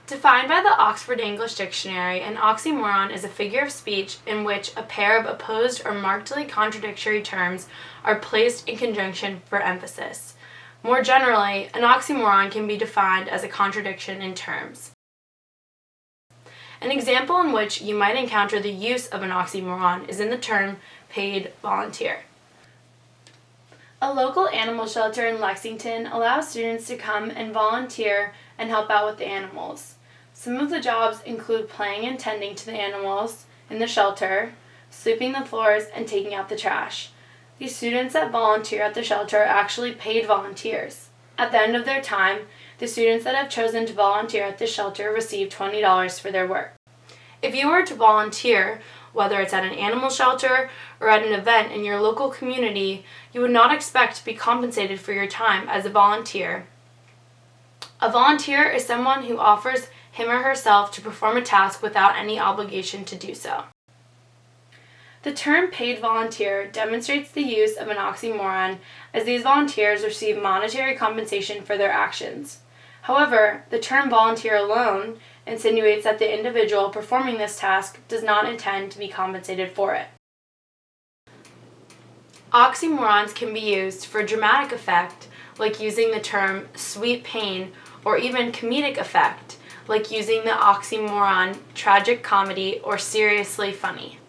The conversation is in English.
Defined by the Oxford English Dictionary, an oxymoron is a figure of speech in which a pair of opposed or markedly contradictory terms are placed in conjunction for emphasis. More generally, an oxymoron can be defined as a contradiction in terms. An example in which you might encounter the use of an oxymoron is in the term paid volunteer. A local animal shelter in Lexington allows students to come and volunteer and help out with the animals. Some of the jobs include playing and tending to the animals in the shelter, sweeping the floors, and taking out the trash. These students that volunteer at the shelter are actually paid volunteers. At the end of their time, the students that have chosen to volunteer at the shelter receive $20 for their work. If you were to volunteer, whether it's at an animal shelter or at an event in your local community, you would not expect to be compensated for your time as a volunteer. A volunteer is someone who offers him or herself to perform a task without any obligation to do so. The term paid volunteer demonstrates the use of an oxymoron, as these volunteers receive monetary compensation for their actions. However, the term volunteer alone insinuates that the individual performing this task does not intend to be compensated for it. Oxymorons can be used for dramatic effect, like using the term sweet pain, or even comedic effect, like using the oxymoron tragic comedy or seriously funny.